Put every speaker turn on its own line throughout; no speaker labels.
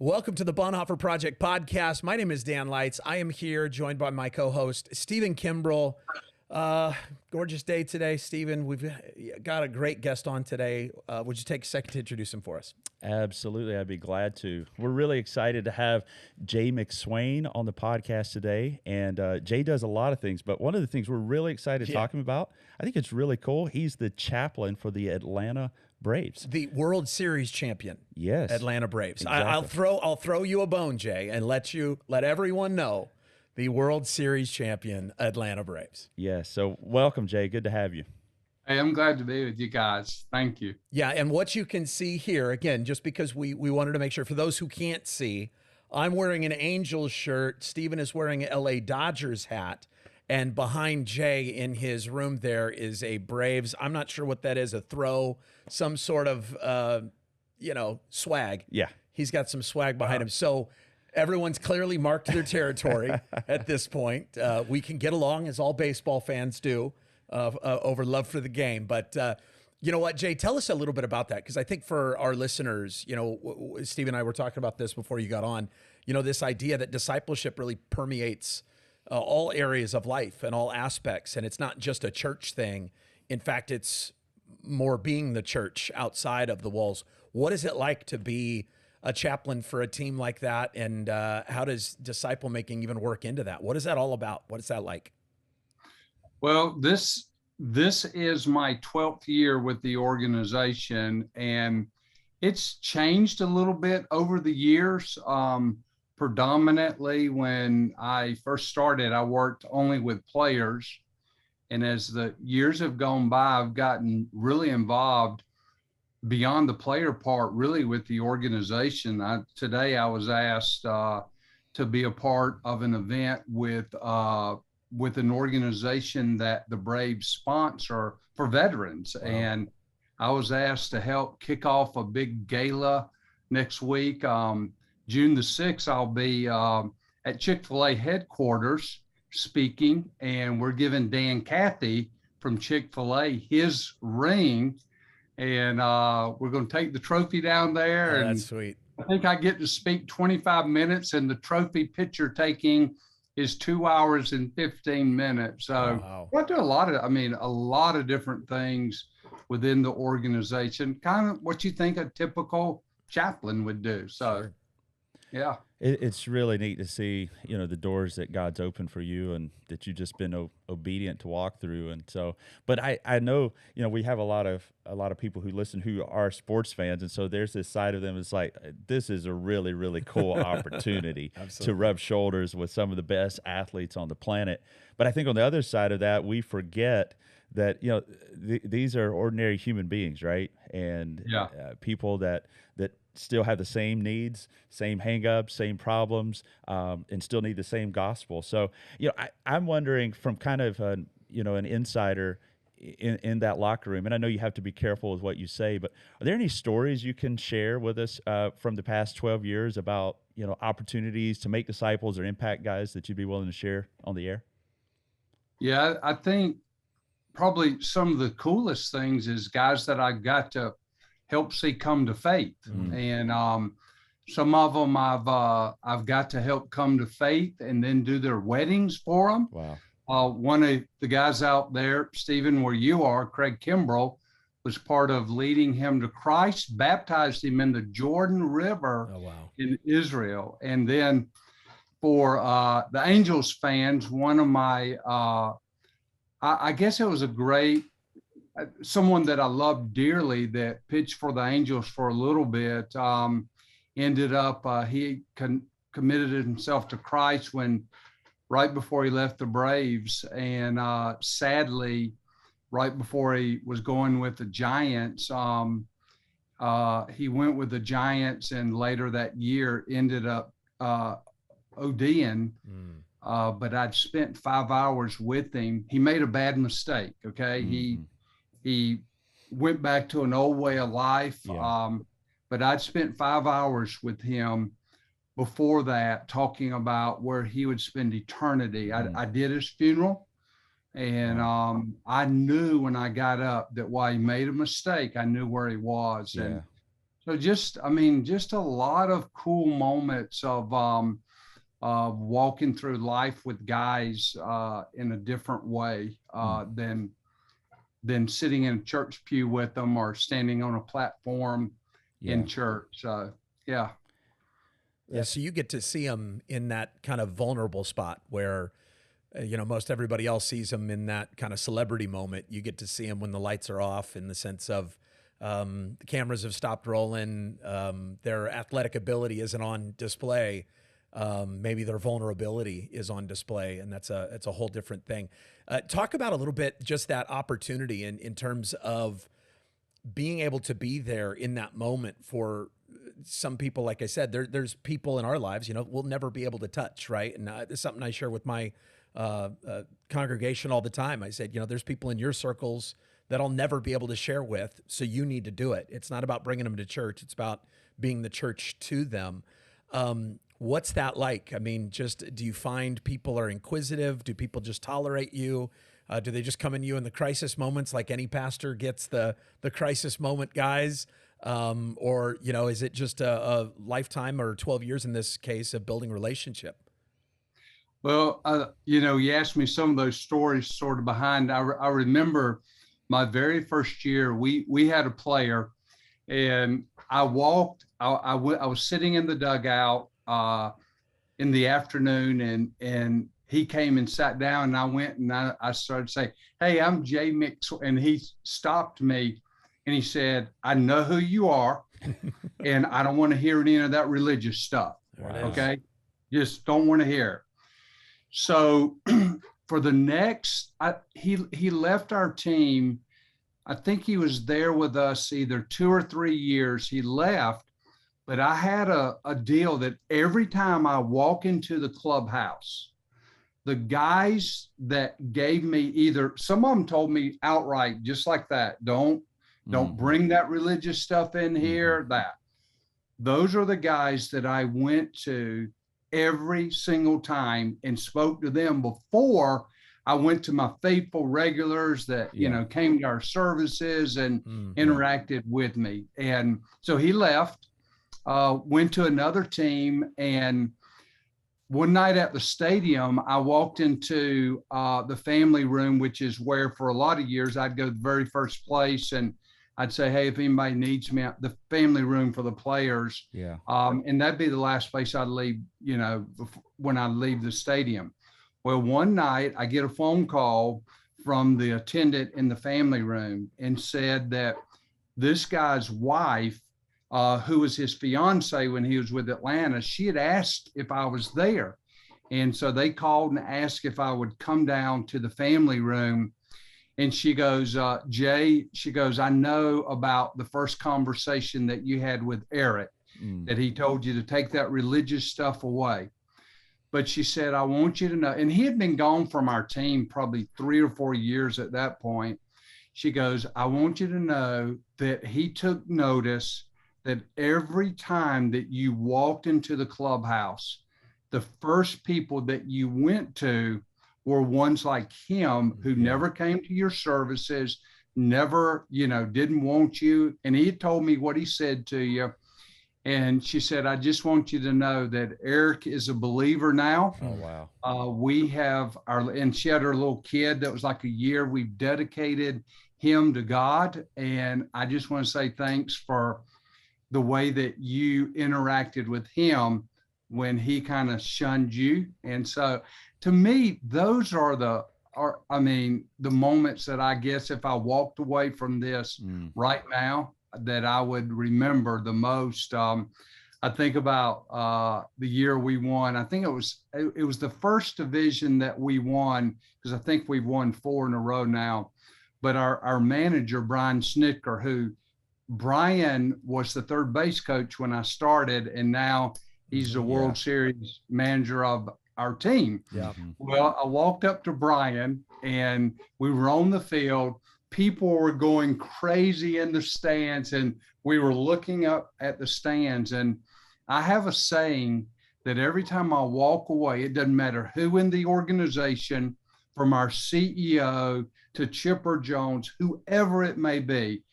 Welcome to the Bonhoeffer Project podcast. My name is Dan Lights. I am here joined by my co-host, Stephen Kimbrell. Gorgeous day today, Stephen. We've got a great guest on today. Would you take a second to introduce him for us?
Absolutely. I'd be glad to. We're really excited to have Jay McSwain on the podcast today. And Jay does a lot of things, but one of the things we're really excited talking about, I think it's really cool. He's the chaplain for the Atlanta Braves,
the World Series champion.
Yes,
Atlanta Braves.
Exactly.
I'll throw you a bone, Jay, and let everyone know the World Series champion Atlanta Braves.
Yes. So welcome, Jay. Good to have you.
Hey, I'm glad to be with you guys. Thank you.
Yeah, and what you can see here, again, just because we wanted to make sure, for those who can't see, I'm wearing an Angels shirt. Stephen is wearing an LA Dodgers hat. And behind Jay in his room there is a Braves. I'm not sure what that is, a throw, some sort of, swag.
Yeah.
He's got some swag behind him. So everyone's clearly marked their territory at this point. We can get along, as all baseball fans do, over love for the game. But you know what, Jay, tell us a little bit about that, because I think for our listeners, Steve and I were talking about this before you got on, this idea that discipleship really permeates all areas of life and all aspects. And it's not just a church thing. In fact, it's more being the church outside of the walls. What is it like to be a chaplain for a team like that? And how does disciple making even work into that? What is that all about? What is that like?
Well, this is my 12th year with the organization, and it's changed a little bit over the years. Predominantly, when I first started, I worked only with players. And as the years have gone by, I've gotten really involved beyond the player part, really with the organization. Today, I was asked to be a part of an event with an organization that the Braves sponsor for veterans. Wow. And I was asked to help kick off a big gala next week. June the 6th, I'll be at Chick-fil-A headquarters speaking, and we're giving Dan Cathy from Chick-fil-A his ring, and we're going to take the trophy down there.
Oh,
and
that's sweet.
I think I get to speak 25 minutes, and the trophy picture taking is 2 hours and 15 minutes. So wow. I do a lot of different things within the organization, kind of what you think a typical chaplain would do. So. Sure. Yeah,
it's really neat to see, the doors that God's opened for you and that you've just been obedient to walk through. And so, but I know, we have a lot of people who listen who are sports fans. And so there's this side of them. It's like, this is a really, really cool opportunity to rub shoulders with some of the best athletes on the planet. But I think on the other side of that, we forget that, these are ordinary human beings, right? And people that still have the same needs, same hangups, same problems, and still need the same gospel. So, I'm wondering from kind of an insider in that locker room, and I know you have to be careful with what you say, but are there any stories you can share with us from the past 12 years about, opportunities to make disciples or impact guys that you'd be willing to share on the air?
Yeah, I think probably some of the coolest things is guys that I got to help see come to faith. And some of them I've got to help come to faith and then do their weddings for them.
Wow.
One of the guys out there, Stephen, where you are, Craig Kimbrell, was part of leading him to Christ, baptized him in the Jordan River in Israel. And then for the Angels fans, one of my, I guess it was a great, someone that I loved dearly that pitched for the Angels for a little bit, ended up, he committed himself to Christ right before he left the Braves. And sadly, right before he was going with the Giants, he went with the Giants and later that year ended up ODing. But I'd spent 5 hours with him. He made a bad mistake. Okay. Mm-hmm. He went back to an old way of life. Yeah. But I'd spent 5 hours with him before that, talking about where he would spend eternity. I did his funeral, and I knew when I got up that while he made a mistake, I knew where he was. Yeah. And So just, I mean, just a lot of cool moments of walking through life with guys in a different way than sitting in a church pew with them or standing on a platform in church. So, yeah.
Yeah, so you get to see them in that kind of vulnerable spot where, most everybody else sees them in that kind of celebrity moment. You get to see them when the lights are off, in the sense of the cameras have stopped rolling, their athletic ability isn't on display. Maybe their vulnerability is on display, and that's a whole different thing. Talk about a little bit just that opportunity in terms of being able to be there in that moment for some people. Like I said, there's people in our lives, we'll never be able to touch, right? And it's something I share with my congregation all the time. I said, there's people in your circles that I'll never be able to share with, so you need to do it. It's not about bringing them to church. It's about being the church to them. What's that like? I mean, just, do you find people are inquisitive? Do people just tolerate you? Do they just come in you in the crisis moments, like any pastor gets the crisis moment guys? Or, is it just a lifetime, or 12 years in this case, of building relationship?
Well, you asked me some of those stories sort of behind. I remember my very first year, we had a player, and I was sitting in the dugout in the afternoon, and he came and sat down, and I went and I started saying, "Hey, I'm Jay Mix," and he stopped me and he said, "I know who you are, and I don't want to hear any of that religious stuff. Okay, just don't want to hear it." So for the next, he left our team. I think he was there with us either 2 or 3 years. He left, but I had a deal that every time I walk into the clubhouse, the guys that gave me, either some of them told me outright, just like that, don't bring that religious stuff in here, that. Those are the guys that I went to every single time and spoke to them before I went to my faithful regulars that, came to our services and interacted with me. And so he left, went to another team, and one night at the stadium, I walked into the family room, which is where for a lot of years I'd go to the very first place, and I'd say, "Hey, if anybody needs me," the family room for the players.
Yeah.
And that'd be the last place I'd leave, when I leave the stadium. Well, one night I get a phone call from the attendant in the family room and said that this guy's wife, who was his fiance when he was with Atlanta, she had asked if I was there. And so they called and asked if I would come down to the family room. And she goes, "Jay," she goes, "I know about the first conversation that you had with Eric, that he told you to take that religious stuff away. But," she said, "I want you to know," and he had been gone from our team probably 3 or 4 years at that point. She goes, "I want you to know that he took notice that every time that you walked into the clubhouse, the first people that you went to were ones like him who never came to your services, never, didn't want you. And he had told me what he said to you." And she said, "I just want you to know that Eric is a believer now."
Oh, wow.
We have and she had her little kid that was like a year. We've dedicated him to God. And I just want to say thanks for the way that you interacted with him when he kind of shunned you. And so to me, those are the moments that I guess if I walked away from this right now, that I would remember the most. I think about the year we won. I think it was the first division that we won, because I think we've won 4 in a row now. But our manager, Brian Snicker, Brian was the third base coach when I started, and now he's the World Series manager of our team.
Yeah.
Well, I walked up to Brian, and we were on the field. People were going crazy in the stands, and we were looking up at the stands. And I have a saying that every time I walk away, it doesn't matter who in the organization, from our CEO to Chipper Jones, whoever it may be,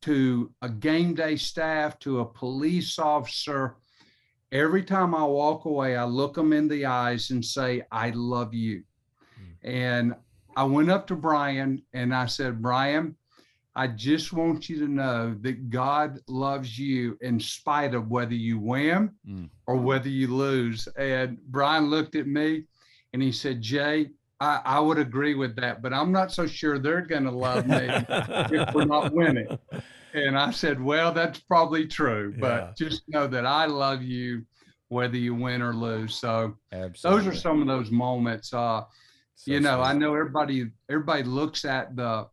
to a game day staff, to a police officer. Every time I walk away, I look them in the eyes and say, I love you. And I went up to Brian and I said, Brian, I just want you to know that God loves you in spite of whether you win or whether you lose. And Brian looked at me and he said, Jay, I would agree with that, but I'm not so sure they're going to love me if we're not winning. And I said, well, that's probably true, but just know that I love you whether you win or lose. So
Absolutely.
those are some of those moments. You know,
sweet.
I know everybody looks at the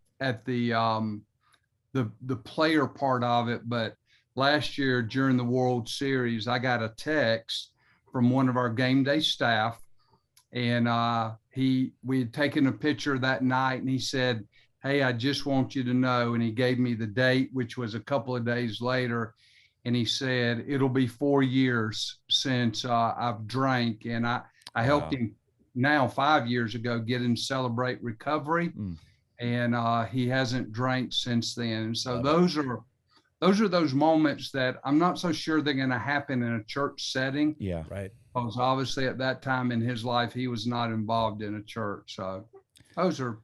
player part of it, but last year during the World Series, I got a text from one of our game day staff, and we had taken a picture that night, and he said, hey, I just want you to know, and he gave me the date, which was a couple of days later, and he said, it'll be 4 years since I've drank, and I helped him now 5 years ago get him Celebrate Recovery. And he hasn't drank since then. And so those are those moments that I'm not so sure they're going to happen in a church setting.
Yeah.
Right.
Because obviously at that time in his life, he was not involved in a church. So those are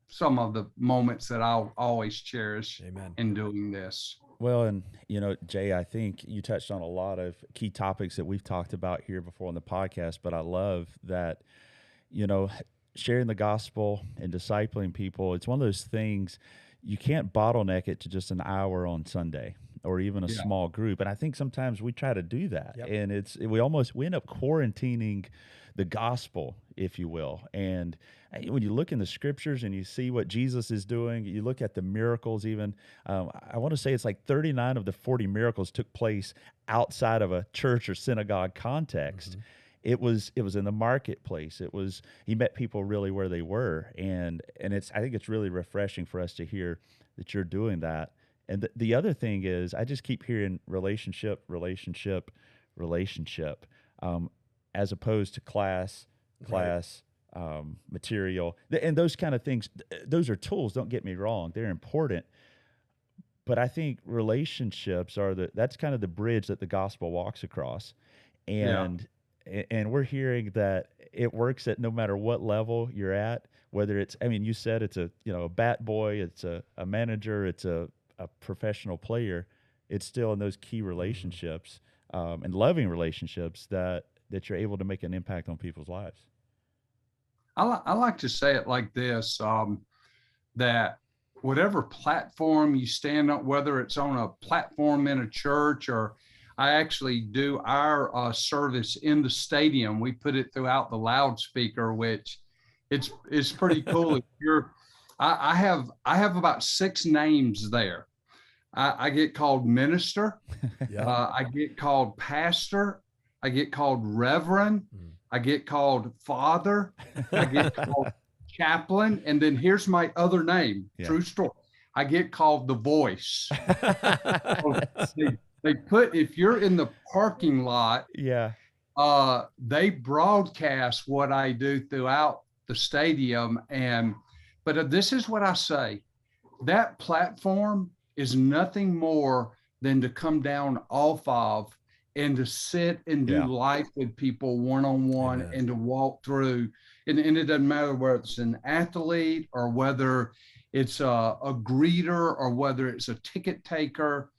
some of the moments that I'll always cherish in doing this.
Well, and you know, Jay, I think you touched on a lot of key topics that we've talked about here before on the podcast, but I love that, you know, sharing the gospel and discipling people, it's one of those things you can't bottleneck it to just an hour on Sunday or even a small group. And I think sometimes we try to do that, and we end up quarantining the gospel, if you will. And when you look in the scriptures and you see what Jesus is doing, you look at the miracles even, I want to say it's like 39 of the 40 miracles took place outside of a church or synagogue context. It was in the marketplace. He met people really where they were, and I think it's really refreshing for us to hear that you're doing that. And the other thing is, I just keep hearing relationship, as opposed to class, material, and those kind of things. Those are tools. Don't get me wrong; they're important. But I think relationships that's kind of the bridge that the gospel walks across, and we're hearing that it works at no matter what level you're at, whether it's, I mean, you said it's a bat boy, it's a manager, it's a professional player. It's still in those key relationships and loving relationships that you're able to make an impact on people's lives.
I like to say it like this, that whatever platform you stand on, whether it's on a platform in a church, or I actually do our service in the stadium. We put it throughout the loudspeaker, which it's pretty cool. I have about 6 names there. I get called minister. I get called pastor. I get called reverend. I get called father. I get called chaplain. And then here's my other name. True story. I get called the voice. They put, if you're in the parking lot, they broadcast what I do throughout the stadium. But this is what I say, that platform is nothing more than to come down off of and to sit and do life with people one-on-one and to walk through. And it doesn't matter whether it's an athlete or whether it's a greeter or whether it's a ticket taker.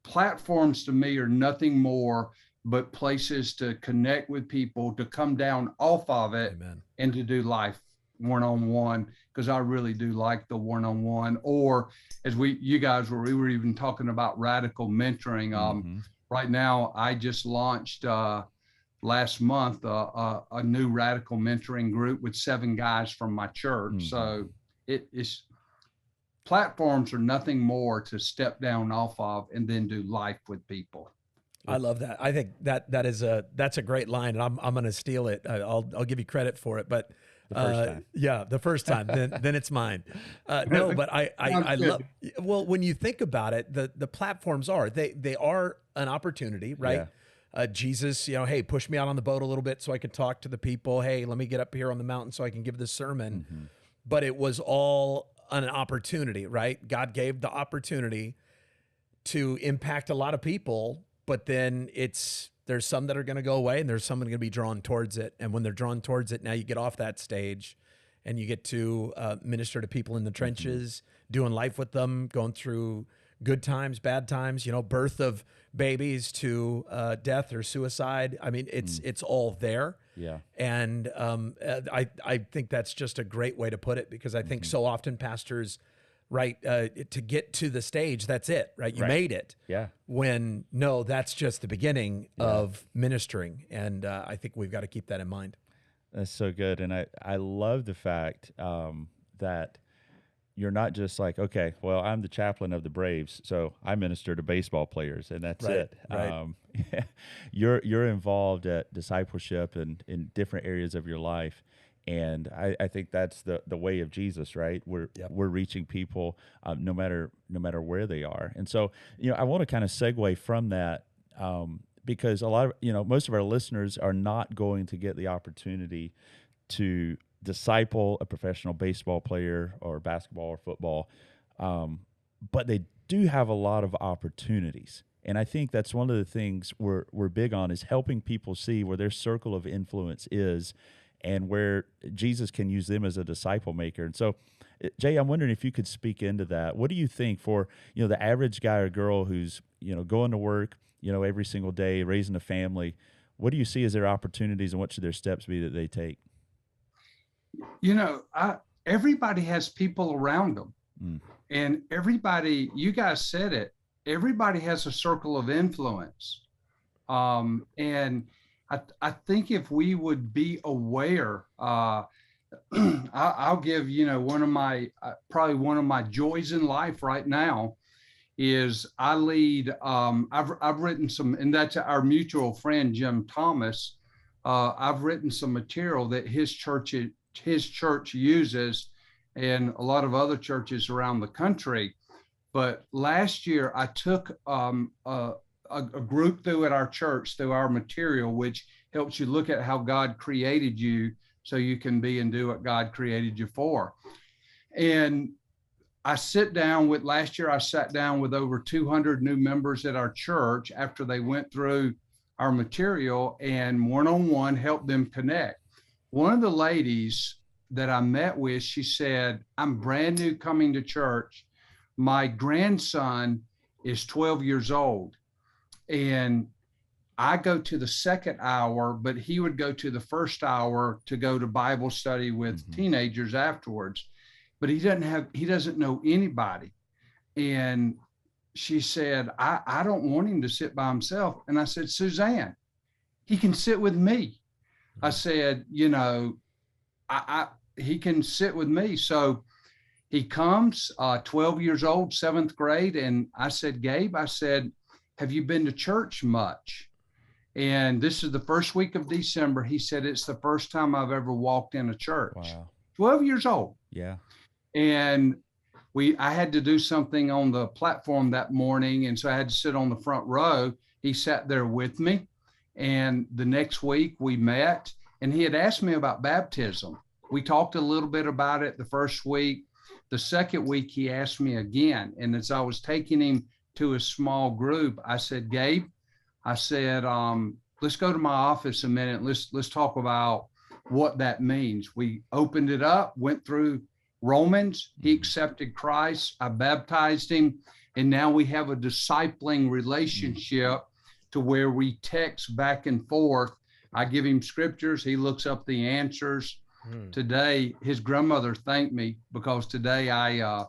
Platforms to me are nothing more but places to connect with people, to come down off of it and to do life one-on-one, because I really do like the one-on-one. Or as you guys were even talking about radical mentoring. Right now, I just launched last month a new radical mentoring group with 7 guys from my church. So it's platforms are nothing more to step down off of and then do life with people.
I love that. I think that's a great line, and I'm going to steal it. I'll give you credit for it, but
the first time.
the first time, then it's mine. No, but I love. Well, when you think about it, the platforms they are an opportunity, right? Jesus, hey, push me out on the boat a little bit so I could talk to the people. Hey, let me get up here on the mountain so I can give this sermon. But it was all an opportunity, right? God gave the opportunity to impact a lot of people, but then there's some that are going to go away and there's some that are going to be drawn towards it. And when they're drawn towards it, now you get off that stage and you get to minister to people in the trenches, doing life with them, going through good times, bad times, birth of babies to death or suicide. I mean, it's all there.
Yeah.
And I think that's just a great way to put it, because I think so often pastors, right, to get to the stage, that's it, right? You made it.
Yeah. When
no, that's just the beginning of ministering. And I think we've got to keep that in mind.
That's so good. And I love the fact that you're not just like, okay, well, I'm the chaplain of the Braves, so I minister to baseball players, and that's it.
Right.
You're involved at discipleship and in different areas of your life, and I think that's the way of Jesus, right? We're reaching people no matter where they are, and so I want to kind of segue from that because a lot of most of our listeners are not going to get the opportunity to disciple a professional baseball player or basketball or football, but they do have a lot of opportunities. And I think that's one of the things we're big on, is helping people see where their circle of influence is and where Jesus can use them as a disciple maker. And so, Jay, I'm wondering if you could speak into that. What do you think for the average guy or girl who's going to work every single day, raising a family? What do you see as their opportunities, and what should their steps be that they take?
Everybody has people around them, and everybody, you guys said it, everybody has a circle of influence. And I think if we would be aware, I'll give, probably one of my joys in life right now is I lead, I've written some, and that's our mutual friend, Jim Thomas. I've written some material that his church uses, and a lot of other churches around the country. But last year I took a group through at our church, through our material, which helps you look at how God created you so you can be and do what God created you for. And last year I sat down with over 200 new members at our church after they went through our material, and one-on-one helped them connect. One of the ladies that I met with, she said, I'm brand new coming to church. My grandson is 12 years old, and I go to the second hour, but he would go to the first hour to go to Bible study with teenagers afterwards. But he doesn't know anybody. And she said, I don't want him to sit by himself. And I said, Suzanne, he can sit with me. I said, he can sit with me. So he comes, 12 years old, 7th grade. And I said, Gabe, have you been to church much? And this is the first week of December. He said, it's the first time I've ever walked in a church. Wow. 12 years old.
Yeah.
And I had to do something on the platform that morning. And so I had to sit on the front row. He sat there with me. And the next week we met, and he had asked me about baptism. We talked a little bit about it the first week. The second week he asked me again. And as I was taking him to a small group, I said, Gabe, let's go to my office a minute. Let's talk about what that means. We opened it up, went through Romans. He accepted Christ. I baptized him. And now we have a discipling relationship to where we text back and forth. I give him scriptures. He looks up the answers. Today, his grandmother thanked me because today I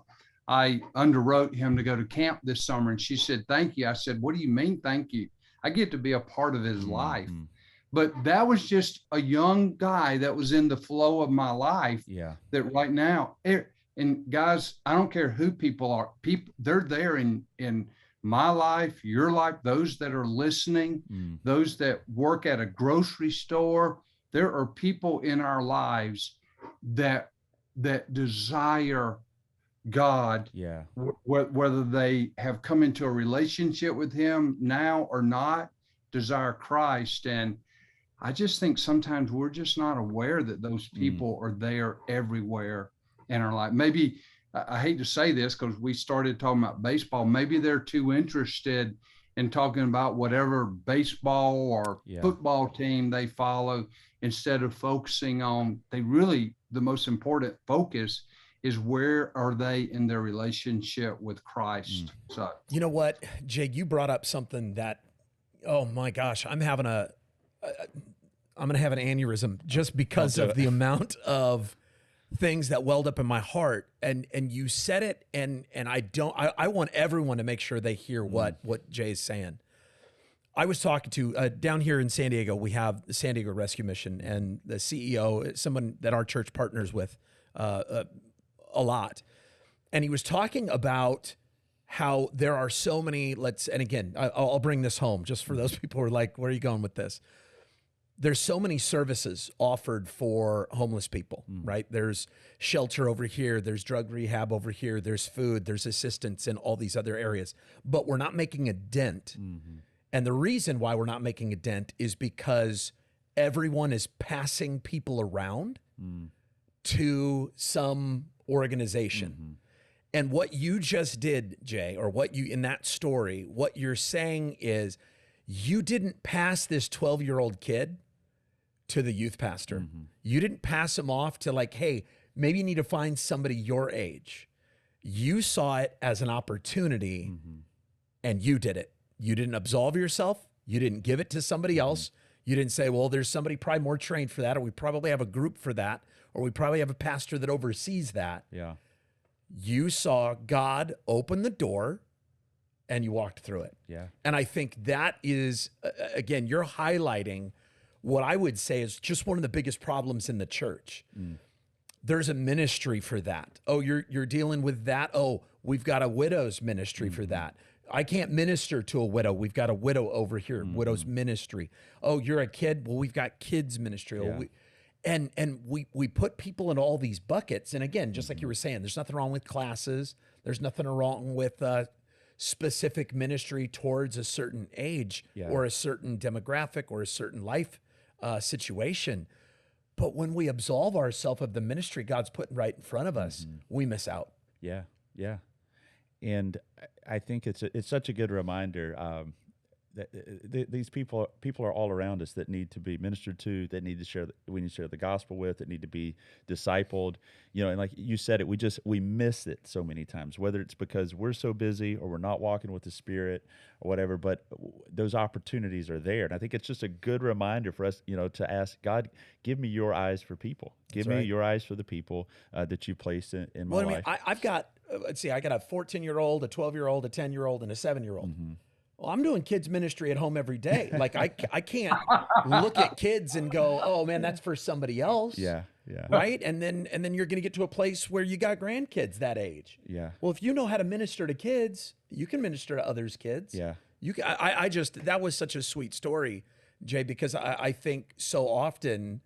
underwrote him to go to camp this summer. And she said, thank you. I said, what do you mean, thank you? I get to be a part of his life. But that was just a young guy that was in the flow of my life. Yeah. That right now, and guys, I don't care who people are. They're there in my life, your life, those that are listening, those that work at a grocery store. There are people in our lives that desire God. Yeah. Whether they have come into a relationship with him now or not, desire Christ. And I just think sometimes we're just not aware that those people are there everywhere in our life. Maybe I hate to say this because we started talking about baseball. Maybe they're too interested in talking about whatever baseball or football team they follow instead of focusing on the most important focus is where are they in their relationship with Christ. So,
you know what, Jay, you brought up something that, oh my gosh, I'm going to have an aneurysm just because of the amount of things that welled up in my heart, and you said it, and I want everyone to make sure they hear what Jay's saying. I was talking to down here in San Diego, we have the San Diego Rescue Mission, and the CEO, someone that our church partners with a lot, and he was talking about how there are so many, and again, I'll bring this home just for those people who are like, where are you going with this? There's so many services offered for homeless people, right? There's shelter over here, there's drug rehab over here, there's food, there's assistance in all these other areas, but we're not making a dent. And the reason why we're not making a dent is because everyone is passing people around to some organization. And what you just did, Jay, or what you, in that story, what you're saying is you didn't pass this 12-year-old kid to the youth pastor. You didn't pass him off to like, hey, maybe you need to find somebody your age. You saw it as an opportunity and you did it. You didn't absolve yourself. You didn't give it to somebody else. You didn't say, well, there's somebody probably more trained for that, or we probably have a group for that, or we probably have a pastor that oversees that.
Yeah.
You saw God open the door and you walked through it.
Yeah.
And I think that is, again, you're highlighting what I would say is just one of the biggest problems in the church. There's a ministry for that. Oh, you're dealing with that. Oh, we've got a widow's ministry for that. I can't minister to a widow. We've got a widow over here, widow's ministry. Oh, you're a kid. Well, we've got kids ministry. We put people in all these buckets. And again, just like you were saying, there's nothing wrong with classes. There's nothing wrong with specific ministry towards a certain age or a certain demographic or a certain life situation. But when we absolve ourselves of the ministry God's putting right in front of us, we miss out.
Yeah, yeah. And I think it's such a good reminder that these people are all around us that need to be ministered to, that need to share, we need to share the gospel with, that need to be discipled, and like you said it, we miss it so many times, whether it's because we're so busy or we're not walking with the Spirit or whatever, but those opportunities are there. And I think it's just a good reminder for us, to ask God, give me your eyes for people. Give me your eyes for the people that you place in my life.
I've got, let's see, I got a 14-year-old, a 12-year-old, a 10-year-old, and a 7-year-old. Well, I'm doing kids ministry at home every day. Like I can't look at kids and go, oh man, that's for somebody else.
Yeah. Yeah.
Right. And then you're going to get to a place where you got grandkids that age.
Yeah.
Well, if you know how to minister to kids, you can minister to others' kids.
Yeah.
That was such a sweet story, Jay, because I think so often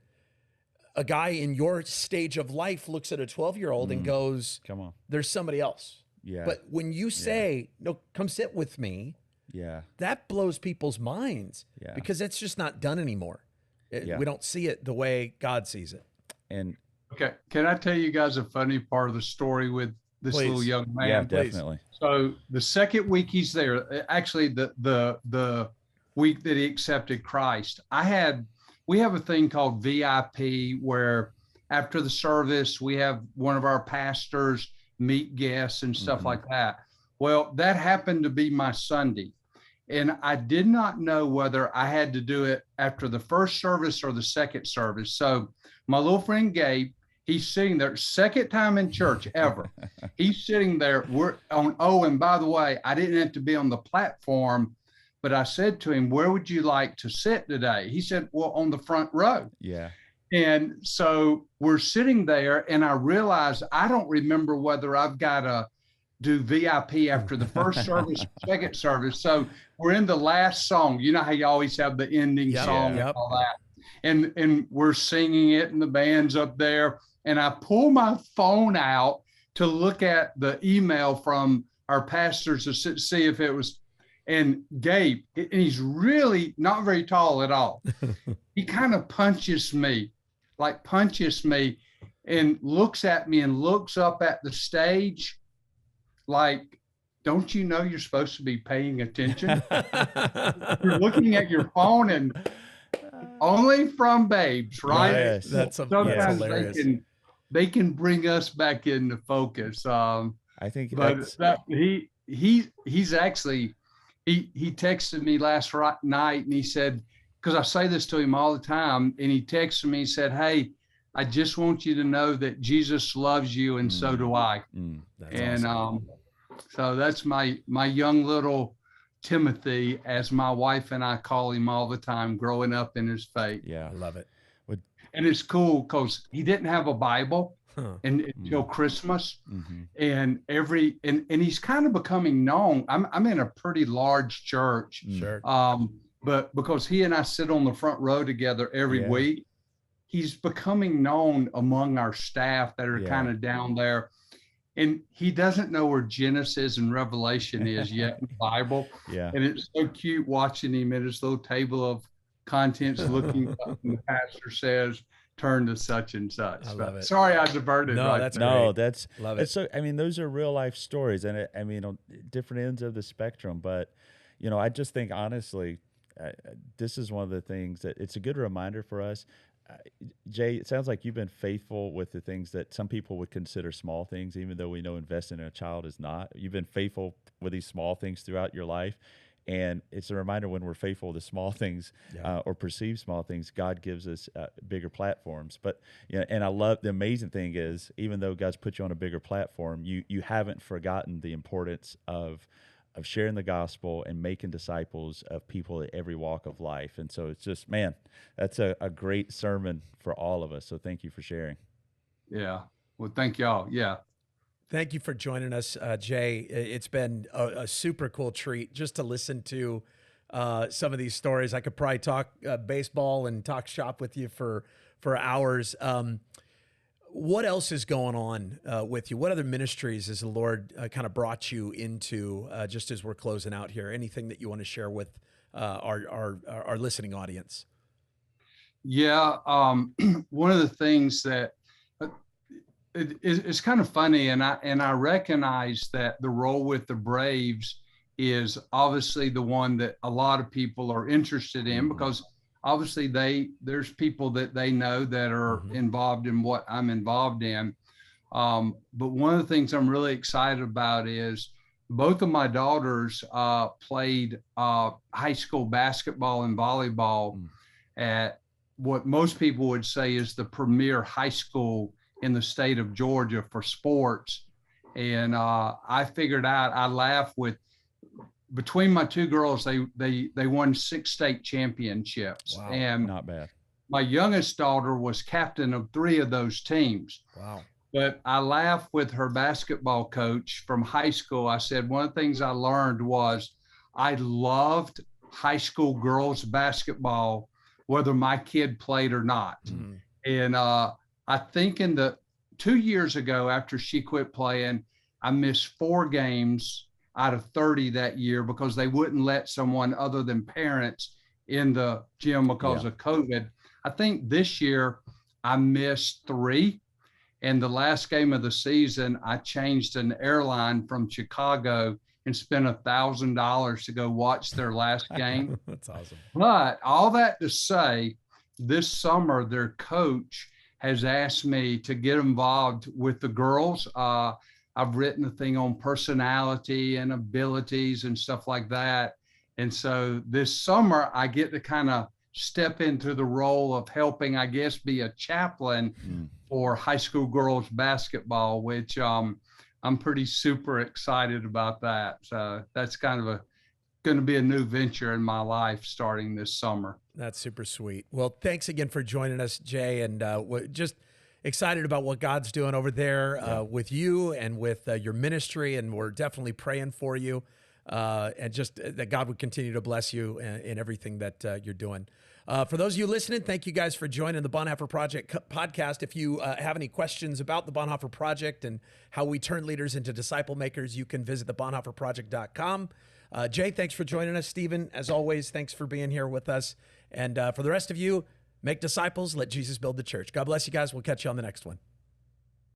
a guy in your stage of life looks at a 12-year-old and goes,
come on,
there's somebody else.
Yeah.
But when you say, no, come sit with me.
Yeah.
That blows people's minds because it's just not done anymore. We don't see it the way God sees it.
And
okay, can I tell you guys a funny part of the story with this little young man?
Yeah, definitely.
So the second week he's there, actually the week that he accepted Christ, we have a thing called VIP where after the service, we have one of our pastors meet guests and stuff like that. Well, that happened to be my Sunday. And I did not know whether I had to do it after the first service or the second service. So my little friend Gabe, he's sitting there, second time in church ever. He's sitting there. And by the way, I didn't have to be on the platform, but I said to him, where would you like to sit today? He said, well, on the front row.
Yeah.
And so we're sitting there and I realized I don't remember whether I've got to do VIP after the first service, second service. So we're in the last song. You know how you always have the ending song and all that. And we're singing it and the band's up there. And I pull my phone out to look at the email from our pastors to see if it was, and Gabe, and he's really not very tall at all. He kind of punches me. and looks at me and looks up at the stage like, don't you know you're supposed to be paying attention? You're looking at your phone, and only from babes, right?
Yes.
Sometimes
hilarious.
they can bring us back into focus.
I think
But he's actually he texted me last night, and he said, because I say this to him all the time, and he texted me, he said, "Hey, I just want you to know that Jesus loves you, and so do I."
That's awesome.
So that's my young little Timothy, as my wife and I call him all the time, growing up in his faith.
Yeah,
I love it.
And it's cool because he didn't have a Bible until Christmas. And he's kind of becoming known. I'm in a pretty large church.
Sure.
But because he and I sit on the front row together every week, he's becoming known among our staff that are kind of down there. And he doesn't know where Genesis and Revelation is yet in the Bible. And it's so cute watching him at his little table of contents looking up, and the pastor says, turn to such and such.
I love it.
Sorry, I diverted.
No,
right
that's
there.
great.
that's
Love it.
So I mean, those are real life stories, and I mean, on different ends of the spectrum. But you know, I just think honestly, this is one of the things that it's a good reminder for us. Jay, it sounds like you've been faithful with the things that some people would consider small things, even though we know investing in a child is not. You've been faithful with these small things throughout your life. And it's a reminder when we're faithful to small things or perceive small things, God gives us bigger platforms. But and I love the amazing thing is, even though God's put you on a bigger platform, you haven't forgotten the importance of sharing the gospel and making disciples of people at every walk of life. And so it's just, man, that's a great sermon for all of us. So thank you for sharing.
Yeah. Well, thank y'all. Yeah.
Thank you for joining us, Jay. It's been a super cool treat just to listen to some of these stories. I could probably talk baseball and talk shop with you for hours. What else is going on with you? What other ministries has the Lord kind of brought you into just as we're closing out here? Anything that you want to share with our listening audience?
Yeah. One of the things that it's kind of funny, and I recognize that the role with the Braves is obviously the one that a lot of people are interested in, because obviously there's people that they know that are involved in what I'm involved in. But one of the things I'm really excited about is both of my daughters played high school basketball and volleyball at what most people would say is the premier high school in the state of Georgia for sports. And I figured out, I laugh with, between my two girls, they won 6 state championships.
Wow,
and
not bad.
My youngest daughter was captain of 3 of those teams.
Wow.
But I laughed with her basketball coach from high school. I said, one of the things I learned was I loved high school girls basketball, whether my kid played or not. And I think in the 2 years ago, after she quit playing, I missed 4 games out of 30 that year because they wouldn't let someone other than parents in the gym because of COVID. I think this year I missed 3. And the last game of the season, I changed an airline from Chicago and spent $1,000 to go watch their last game.
That's awesome.
But all that to say, this summer, their coach has asked me to get involved with the girls. I've written a thing on personality and abilities and stuff like that. And so this summer, I get to kind of step into the role of helping, I guess, be a chaplain for high school girls basketball, which I'm pretty super excited about that. So that's kind of going to be a new venture in my life starting this summer.
That's super sweet. Well, thanks again for joining us, Jay, and we're just excited about what God's doing over there with you and with your ministry, and we're definitely praying for you, and just that God would continue to bless you in everything that you're doing. For those of you listening, thank you guys for joining the Bonhoeffer Project podcast. If you have any questions about the Bonhoeffer Project and how we turn leaders into disciple makers, you can visit thebonhoefferproject.com. Jay, thanks for joining us. Stephen, as always, thanks for being here with us. And for the rest of you, make disciples, let Jesus build the church. God bless you guys. We'll catch you on the next one.